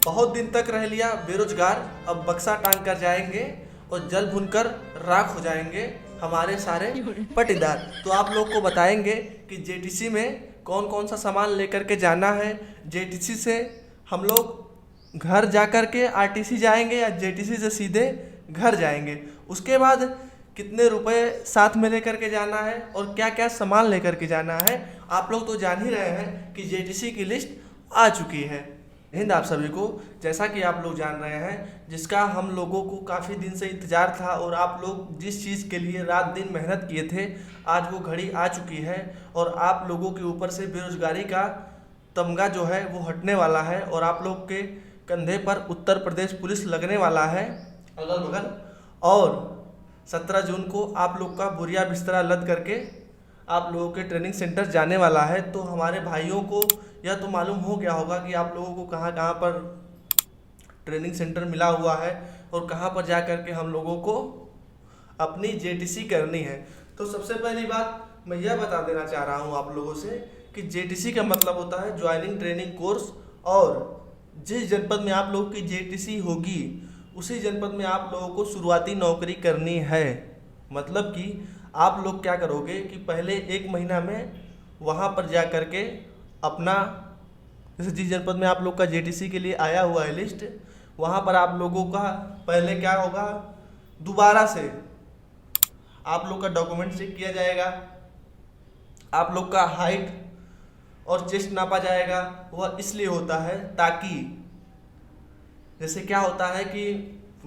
बहुत दिन तक रह लिया बेरोजगार, अब बक्सा टांग कर जाएंगे और जल भुनकर राख हो जाएंगे हमारे सारे पटीदार। तो आप लोग को बताएंगे कि जेटीसी में कौन कौन सा सामान लेकर के जाना है। जेटीसी से हम लोग घर जा कर के आरटीसी जाएंगे या जेटीसी से सीधे घर जाएंगे। उसके बाद कितने रुपए साथ में लेकर के जाना है और क्या क्या सामान लेकर के जाना है, आप लोग तो जान ही रहे हैं कि जेटीसी की लिस्ट आ चुकी है। हिंद आप सभी को। जैसा कि आप लोग जान रहे हैं, जिसका हम लोगों को काफ़ी दिन से इंतज़ार था और आप लोग जिस चीज़ के लिए रात दिन मेहनत किए थे, आज वो घड़ी आ चुकी है और आप लोगों के ऊपर से बेरोजगारी का तमगा जो है वो हटने वाला है और आप लोग के कंधे पर उत्तर प्रदेश पुलिस लगने वाला है अगल बगल। और 17 जून को आप लोग का बोरिया बिस्तरा लद करके आप लोगों के ट्रेनिंग सेंटर जाने वाला है। तो हमारे भाइयों को यह तो मालूम हो गया होगा कि आप लोगों को कहाँ कहाँ पर ट्रेनिंग सेंटर मिला हुआ है और कहाँ पर जा कर के हम लोगों को अपनी जेटीसी करनी है। तो सबसे पहली बात मैं यह बता देना चाह रहा हूँ आप लोगों से कि जेटीसी का मतलब होता है ज्वाइनिंग ट्रेनिंग कोर्स, और जिस जनपद में आप लोगों की जेटीसी होगी उसी जनपद में आप लोगों को शुरुआती नौकरी करनी है। मतलब कि आप लोग क्या करोगे कि पहले 1 महीना में वहाँ पर जा कर के अपना, जैसे जिस जनपद में आप लोग का जेटीसी के लिए आया हुआ है लिस्ट, वहाँ पर आप लोगों का पहले क्या होगा, दोबारा से आप लोग का डॉक्यूमेंट चेक किया जाएगा, आप लोग का हाइट और चेस्ट नापा जाएगा। वह इसलिए होता है ताकि जैसे क्या होता है कि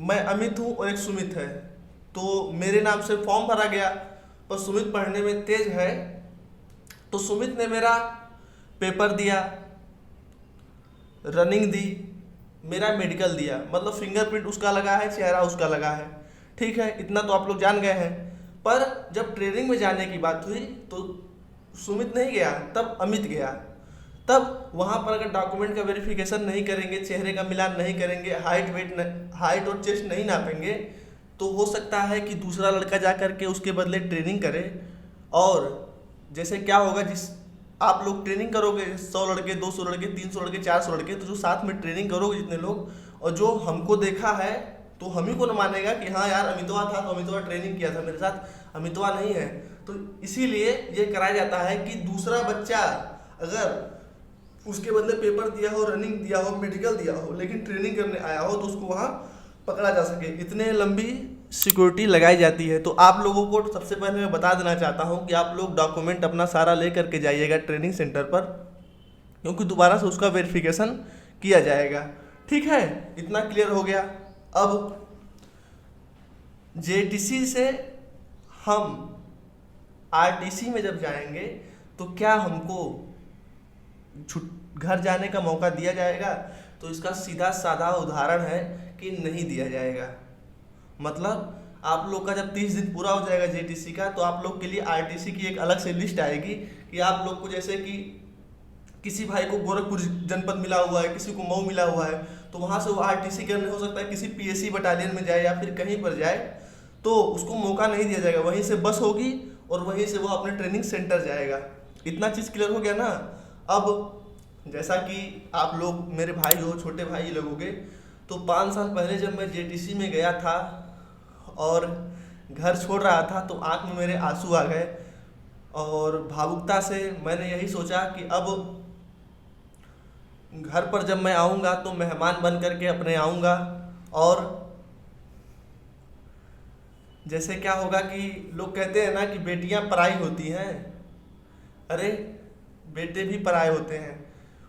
मैं अमित हूँ और एक सुमित है, तो मेरे नाम से फॉर्म भरा गया और सुमित पढ़ने में तेज है, तो सुमित ने मेरा पेपर दिया, रनिंग दी, मेरा मेडिकल दिया, मतलब फिंगरप्रिंट उसका लगा है, चेहरा उसका लगा है। ठीक है, इतना तो आप लोग जान गए हैं। पर जब ट्रेनिंग में जाने की बात हुई तो सुमित नहीं गया, तब अमित गया। तब वहाँ पर अगर डॉक्यूमेंट का वेरिफिकेशन नहीं करेंगे, चेहरे का मिलान नहीं करेंगे, हाइट और चेस्ट नहीं नापेंगे, तो हो सकता है कि दूसरा लड़का जा करके उसके बदले ट्रेनिंग करे। और जैसे क्या होगा, जिस आप लोग ट्रेनिंग करोगे 100 लड़के, 200 लड़के, 300 लड़के, 400 लड़के, तो जो साथ में ट्रेनिंग करोगे जितने लोग, और जो हमको देखा है तो हम ही को न मानेगा कि हाँ यार अमितवा था तो अमितवा ट्रेनिंग किया था मेरे साथ, अमितवा नहीं है। तो इसीलिए ये कराया जाता है कि दूसरा बच्चा अगर उसके बदले पेपर दिया हो, रनिंग दिया हो, मेडिकल दिया हो, लेकिन ट्रेनिंग करने आया हो, तो उसको वहाँ पकड़ा जा सके। इतने लंबी सिक्योरिटी लगाई जाती है। तो आप लोगों को सबसे पहले मैं बता देना चाहता हूँ कि आप लोग डॉक्यूमेंट अपना सारा ले करके जाइएगा ट्रेनिंग सेंटर पर, क्योंकि दोबारा से उसका वेरिफिकेशन किया जाएगा। ठीक है, इतना क्लियर हो गया। अब जेटीसी से हम आरटीसी में जब जाएंगे तो क्या हमको घर जाने का मौका दिया जाएगा? तो इसका सीधा साधा उदाहरण है कि नहीं दिया जाएगा। मतलब आप लोग का जब 30 दिन पूरा हो जाएगा जेटीसी का, तो आप लोग के लिए आरटीसी की एक अलग से लिस्ट आएगी कि आप लोग को, जैसे कि किसी भाई को गोरखपुर जनपद मिला हुआ है, किसी को मऊ मिला हुआ है, तो वहाँ से वो आरटीसी करने हो सकता है किसी पीएसी बटालियन में जाए या फिर कहीं पर जाए, तो उसको मौका नहीं दिया जाएगा। वहीं से बस होगी और वहीं से वो अपने ट्रेनिंग सेंटर जाएगा। इतना चीज़ क्लियर हो गया ना। अब जैसा कि आप लोग मेरे भाई हो, छोटे भाई लगोगे, तो 5 साल पहले जब मैं जेटीसी में गया था और घर छोड़ रहा था, तो आँख में मेरे आंसू आ गए और भावुकता से मैंने यही सोचा कि अब घर पर जब मैं आऊँगा तो मेहमान बन करके अपने आऊँगा। और जैसे क्या होगा कि लोग कहते हैं ना कि बेटियां पराई होती हैं, अरे बेटे भी पराए होते हैं।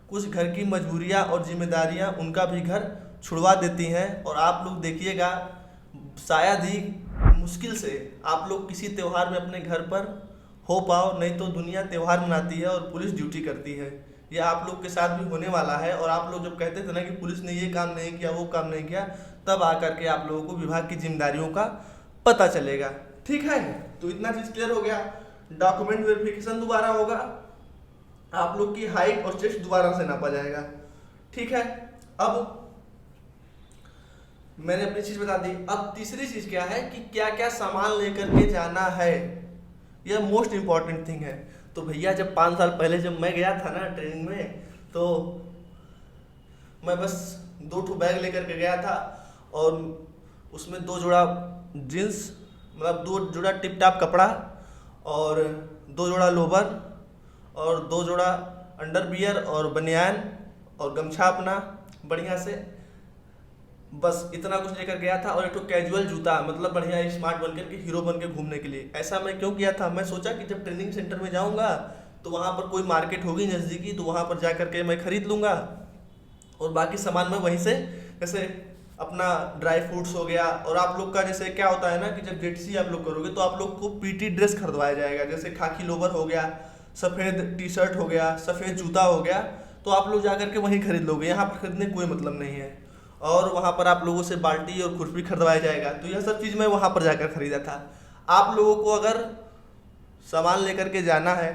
कुछ घर की मजबूरियां और जिम्मेदारियां उनका भी घर छुड़वा देती हैं। और आप लोग देखिएगा, शायद ही मुश्किल से आप लोग किसी त्यौहार में अपने घर पर हो पाओ, नहीं तो दुनिया त्यौहार मनाती है और पुलिस ड्यूटी करती है। यह आप लोग के साथ भी होने वाला है। और आप लोग जब कहते थे ना कि पुलिस ने ये काम नहीं किया, वो काम नहीं किया, तब आकर के आप लोगों को विभाग की जिम्मेदारियों का पता चलेगा। ठीक है, तो इतना चीज क्लियर हो गया। डॉक्यूमेंट वेरिफिकेशन दोबारा होगा, आप लोग की हाइट और चेस्ट दोबारा से नापा जाएगा। ठीक है, अब मैंने अपनी चीज बता दी। अब तीसरी चीज क्या है कि क्या क्या सामान लेकर के जाना है, यह मोस्ट इंपॉर्टेंट थिंग है। तो भैया जब 5 साल पहले जब मैं गया था ना ट्रेनिंग में, तो मैं बस 2 ठो बैग लेकर के गया था और उसमें 2 जोड़ा जीन्स मतलब 2 जोड़ा टिप टाप कपड़ा और 2 जोड़ा लोवर और 2 जोड़ा अंडरवियर और बनियान और गमछा अपना बढ़िया से, बस इतना कुछ लेकर गया था। और एक तो कैजुअल जूता, मतलब बढ़िया स्मार्ट बनकर के हीरो बन के घूमने के लिए। ऐसा मैं क्यों किया था, मैं सोचा कि जब ट्रेनिंग सेंटर में जाऊंगा तो वहाँ पर कोई मार्केट होगी नज़दीकी, तो वहाँ पर जा करके मैं खरीद लूँगा और बाकी सामान मैं वहीं से, जैसे अपना ड्राई फ्रूट्स हो गया। और आप लोग का जैसे क्या होता है ना कि जब जेटीसी आप लोग करोगे तो आप लोग को पीटी ड्रेस खरीदवाया जाएगा, जैसे खाकी लोवर हो गया, सफ़ेद टी शर्ट हो गया, सफ़ेद जूता हो गया, तो आप लोग जा करके वहीं खरीद लोगे, यहाँ पर खरीदने कोई मतलब नहीं है। और वहाँ पर आप लोगों से बाल्टी और खुरपी खरीदवाया जाएगा, तो यह सब चीज़ मैं वहाँ पर जाकर खरीदा था। आप लोगों को अगर सामान लेकर के जाना है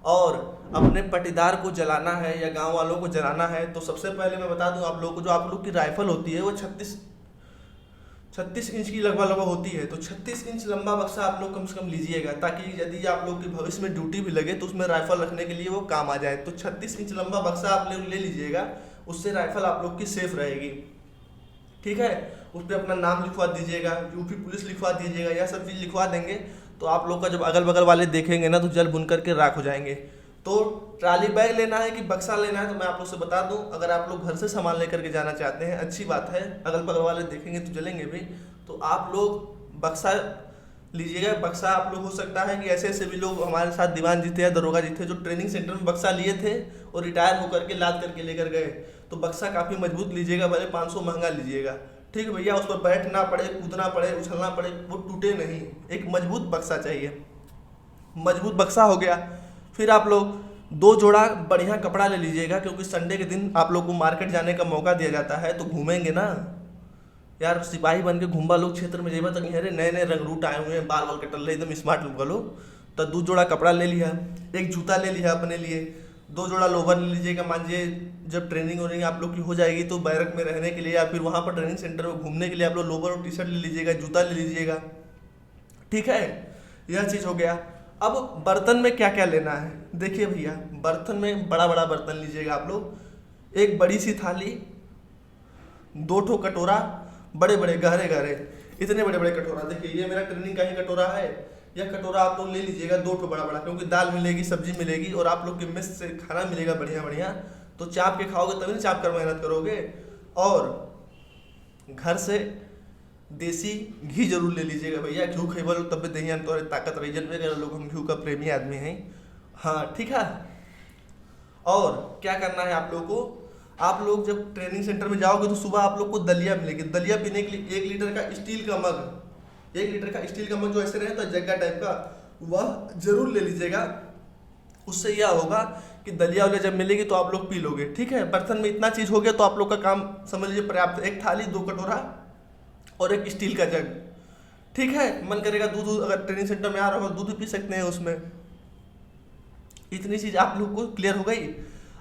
और अपने पटीदार को जलाना है या गांव वालों को जलाना है, तो सबसे पहले मैं बता दूं आप लोगों को, जो आप लोग की राइफल होती है वो 36 इंच की लगभग होती है। तो 36 इंच लंबा बक्सा आप लोग कम से कम लीजिएगा, ताकि यदि आप लोग की भविष्य में ड्यूटी भी लगे तो उसमें राइफल रखने के लिए वो काम आ जाए। तो 36 इंच लंबा बक्सा आप लोग ले लीजिएगा, उससे राइफल आप लोग की सेफ रहेगी। ठीक है, उस पर अपना नाम लिखवा दीजिएगा, यूपी पुलिस लिखवा दीजिएगा, यह सब चीज़ लिखवा देंगे तो आप लोग का जब अगल बगल वाले देखेंगे ना तो जल भुन करके राख हो जाएंगे। तो ट्रॉली बैग लेना है कि बक्सा लेना है, तो मैं आप लोग से बता दूं, अगर आप लोग घर से सामान लेकर के जाना चाहते हैं, अच्छी बात है, अगल बगल वाले देखेंगे तो जलेंगे भी, तो आप लोग बक्सा लीजिएगा। बक्सा आप लोग हो सकता है कि ऐसे ऐसे भी लोग हमारे साथ दीवान जी थे या दरोगा जी थे जो ट्रेनिंग सेंटर में बक्सा लिए थे और रिटायर होकर के लाद करके लेकर गए, तो बक्सा काफ़ी मजबूत लीजिएगा, भले 500 महंगा लीजिएगा। ठीक है भैया, उस पर बैठना पड़े, कूदना पड़े, उछलना पड़े, वो टूटे नहीं, एक मजबूत बक्सा चाहिए। मजबूत बक्सा हो गया। फिर आप लोग 2 जोड़ा बढ़िया कपड़ा ले लीजिएगा, क्योंकि संडे के दिन आप लोग को मार्केट जाने का मौका दिया जाता है, तो घूमेंगे ना यार, सिपाही बन के घूमबा लोग क्षेत्र में जेबा तक अरे नए नए रंग रूट आए हुए हैं, बाल बाल कटल रहे, एकदम स्मार्ट लुक वालो। तो 2 जोड़ा कपड़ा ले लिया, एक जूता ले लिया अपने लिए, 2 जोड़ा लोवर ले लीजिएगा। मान लीजिए जब ट्रेनिंग हो रही आप लोग की हो जाएगी तो बैरक में रहने के लिए या फिर वहाँ पर ट्रेनिंग सेंटर में घूमने के लिए आप लोग लोवर और टी शर्ट ले लीजिएगा, जूता ले लीजिएगा। ठीक है, यह चीज़ हो गया। अब बर्तन में क्या क्या लेना है, देखिए भैया, बर्तन में बड़ा बड़ा बर्तन लीजिएगा आप लोग, एक बड़ी सी थाली, 2 ठो कटोरा, बड़े बड़े गहरे गहरे, इतने बड़े बड़े कटोरा। देखिए ये मेरा ट्रेनिंग का ही कटोरा है, यह कटोरा आप लोग ले लीजिएगा 2 ठो बड़ा बड़ा, क्योंकि दाल मिलेगी, सब्जी मिलेगी और आप लोग के मेस से खाना मिलेगा बढ़िया बढ़िया, तो चाप के खाओगे तभी ना चाप कर मेहनत करोगे। और घर से देसी घी जरूर ले लीजिएगा भैया, घी खेबल तब दही तो ताकत रही जन में, लोग हम घी का प्रेमी आदमी हैं। हाँ ठीक है। और क्या करना है आप लोग को, आप लोग जब ट्रेनिंग सेंटर में जाओगे तो सुबह आप लोग को दलिया मिलेगी। दलिया पीने के लिए 1 लीटर का स्टील का मग, 1 लीटर का स्टील का मग जो ऐसे रहता है जग्गा टाइप का, वह जरूर ले लीजिएगा। उससे यह होगा कि दलिया वलिया जब मिलेगी तो आप लोग पी लोगे। ठीक है, बर्तन में इतना चीज़ हो गया तो आप लोग का काम समझ लीजिए पर्याप्त। एक थाली, 2 कटोरा और एक स्टील का जग। ठीक है, मन करेगा दूध, अगर ट्रेनिंग सेंटर में आ रहा हो दूध पी सकते हैं उसमें। इतनी चीज़ आप लोग को क्लियर हो गई।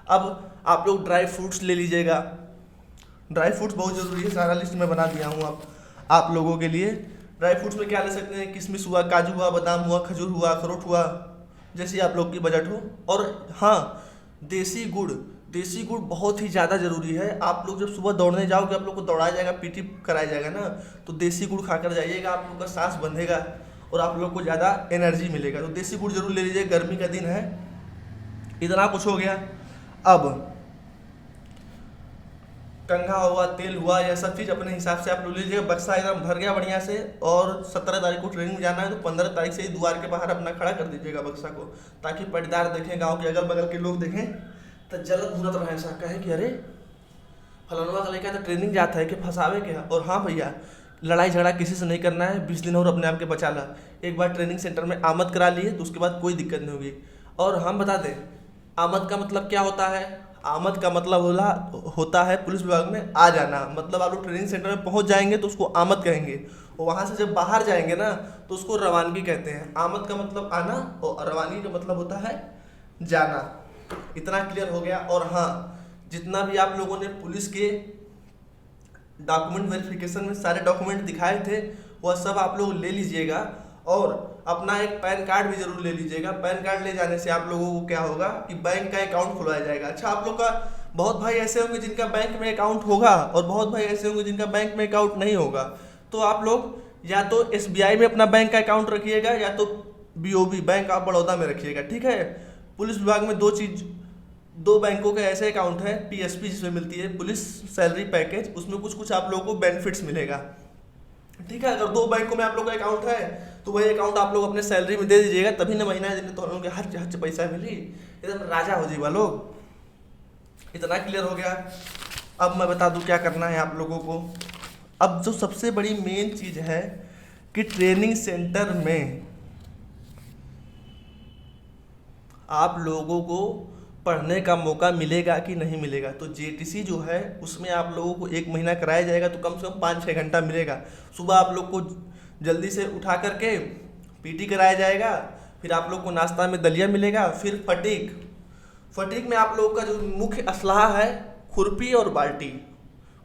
अब आप लोग ड्राई फ्रूट्स ले लीजिएगा, ड्राई फ्रूट्स बहुत ज़रूरी है, सारा लिस्ट में बना दिया हूँ आप लोगों के लिए। ड्राई फ्रूट्स में क्या ले सकते हैं, किशमिश हुआ, काजू हुआ, बादाम हुआ, खजूर हुआ, अखरोट हुआ, जैसे आप लोग की बजट हो। और हाँ, देसी गुड़ बहुत ही ज़्यादा ज़रूरी है। आप लोग जब सुबह दौड़ने जाओगे, आप लोग को दौड़ाया जाएगा, पीटी कराया जाएगा ना, तो देसी गुड़ खाकर जाइएगा, आप लोग का सांस बंधेगा और आप लोग को ज़्यादा एनर्जी मिलेगा। तो देसी गुड़ जरूर ले लीजिए, गर्मी का दिन है। इतना कुछ हो गया। अब कंघा हुआ, तेल हुआ, यह सब चीज़ अपने हिसाब से आप लोग लीजिएगा। बक्सा एकदम भर गया बढ़िया से, और 17 तारीख को ट्रेनिंग में जाना है तो 15 तारीख से ही द्वार के बाहर अपना खड़ा कर दीजिएगा बक्सा को, ताकि पटदार देखें, गांव के अगल बगल के लोग देखें तो जलत भुनत रहे, ऐसा कहे कि अरे फलानवा का लड़का तो ट्रेनिंग जाता है कि फंसावे के है। और हाँ भैया, लड़ाई झगड़ा किसी से नहीं करना है, 20 दिन और अपने आप के बचा ला। एक बार ट्रेनिंग सेंटर में आमद करा लिए तो उसके बाद कोई दिक्कत नहीं होगी। और हम बता दें, आमद का मतलब क्या होता है, आमद का मतलब होता है पुलिस विभाग में आ जाना। मतलब आप लोग ट्रेनिंग सेंटर में पहुंच जाएंगे तो उसको आमद कहेंगे, और वहाँ से जब बाहर जाएंगे ना तो उसको रवानगी कहते हैं। आमद का मतलब आना और रवानगी का मतलब होता है जाना। इतना क्लियर हो गया। और हाँ, जितना भी आप लोगों ने पुलिस के डॉक्यूमेंट वेरिफिकेशन में सारे डॉक्यूमेंट दिखाए थे वह सब आप लोग ले लीजिएगा, और अपना एक पैन कार्ड भी जरूर ले लीजिएगा। पैन कार्ड ले जाने से आप लोगों को क्या होगा कि बैंक का अकाउंट खुलवाया जाएगा। अच्छा, आप लोग का बहुत भाई ऐसे होंगे जिनका बैंक में अकाउंट होगा और बहुत भाई ऐसे होंगे जिनका बैंक में अकाउंट नहीं होगा। तो आप लोग या तो एसबीआई में अपना बैंक का अकाउंट रखिएगा या तो बीओबी बैंक ऑफ बड़ौदा में रखिएगा, ठीक है। पुलिस विभाग में दो बैंकों के ऐसे अकाउंट है, पीएसपी जिसमें मिलती है पुलिस सैलरी पैकेज, उसमें कुछ कुछ आप लोगों को बेनिफिट्स मिलेगा, ठीक है। अगर दो बैंकों में आप लोग का अकाउंट है तो वही अकाउंट आप लोग अपने सैलरी में दे दीजिएगा, तभी ना महीना दिन तो लोग हच हच पैसा मिली, एकदम राजा हो जाएगा लोग। इतना क्लियर हो गया। अब मैं बता दूं क्या करना है आप लोगों को। अब जो सबसे बड़ी मेन चीज है कि ट्रेनिंग सेंटर में आप लोगों को पढ़ने का मौका मिलेगा कि नहीं मिलेगा। तो जेटीसी जो है उसमें आप लोगों को 1 महीना कराया जाएगा, तो कम से कम 5-6 घंटा मिलेगा। सुबह आप लोग को जल्दी से उठा करके पीटी कराया जाएगा, फिर आप लोग को नाश्ता में दलिया मिलेगा, फिर फटीक में आप लोग का जो मुख्य असलाहा है खुरपी और बाल्टी।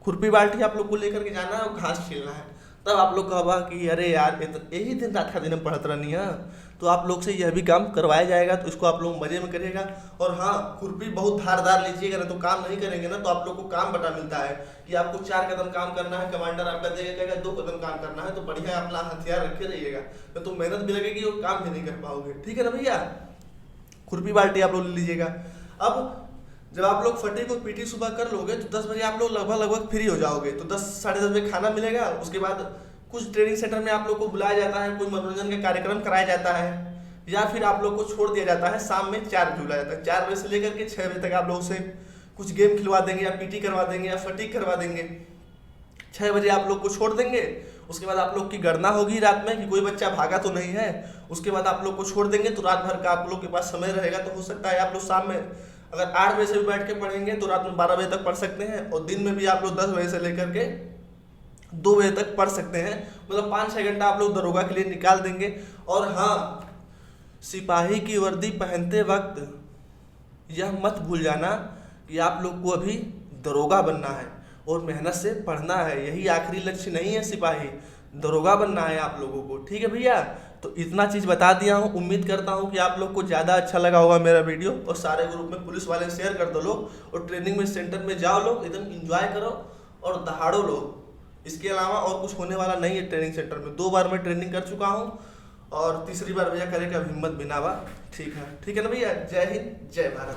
खुरपी बाल्टी आप लोग को लेकर के जाना है और घास छीलना है। तब आप लोग कहा कि अरे यार यही दिन रात का दिन में पढ़त रहनी है, तो आप लोग से यह भी काम करवाया जाएगा, तो इसको आप लोग मजे में करिएगा। और हाँ, खुरपी बहुत धारदार लीजिएगा, ना तो काम नहीं करेंगे ना तो आप लोग को काम बटा मिलता है कि आपको 4 कदम काम करना है, कमांडर आपका देगा कहेगा 2 कदम काम करना है, तो बढ़िया अपना हथियार रखे रहिएगा, नहीं तो मेहनत भी लगेगी और काम भी नहीं कर पाओगे, ठीक है ना भैया। खुरपी बाल्टी आप लोग ले लीजिएगा। अब जब आप लोग फटी को पीटी सुबह कर लोगे तो 10 बजे आप लोग लगभग फ्री हो जाओगे, तो 10 साढ़े 10 बजे खाना मिलेगा। उसके बाद कुछ ट्रेनिंग सेंटर में आप लोग को बुलाया जाता है, कोई मनोरंजन का कार्यक्रम कराया जाता है, या फिर आप लोग को छोड़ दिया जाता है शाम में 4 बजे बुलाया जाता है। 4 बजे से लेकर के 6 बजे तक आप लोग से कुछ गेम खिलवा देंगे या पीटी करवा देंगे या फटीक करवा देंगे। 6 बजे आप लोग को छोड़ देंगे। उसके बाद आप लोग की गणना होगी रात में कि कोई बच्चा भागा तो नहीं है। उसके बाद आप लोग को छोड़ देंगे, तो रात भर का आप लोग के पास समय रहेगा, तो हो सकता है आप लोग शाम में अगर 8 बजे से भी बैठ के पढ़ेंगे तो रात में 12 बजे तक पढ़ सकते हैं, और दिन में भी आप लोग 10 बजे से लेकर के 2 बजे तक पढ़ सकते हैं। मतलब 5-6 घंटा आप लोग दरोगा के लिए निकाल देंगे। और हाँ, सिपाही की वर्दी पहनते वक्त यह मत भूल जाना कि आप लोग को अभी दरोगा बनना है और मेहनत से पढ़ना है। यही आखिरी लक्ष्य नहीं है सिपाही, दरोगा बनना है आप लोगों को, ठीक है भैया। तो इतना चीज़ बता दिया हूँ। उम्मीद करता हूँ कि आप लोग को ज़्यादा अच्छा लगा होगा मेरा वीडियो, और सारे ग्रुप में पुलिस वाले शेयर कर दो लोग, और ट्रेनिंग में सेंटर में जाओ लोग, एकदम इंजॉय करो और दहाड़ो लोग। इसके अलावा और कुछ होने वाला नहीं है ट्रेनिंग सेंटर में। 2 बार मैं ट्रेनिंग कर चुका हूँ और तीसरी बार भैया करेगा हिम्मत बिनावा, ठीक है ना भैया। जय हिंद, जय भारत।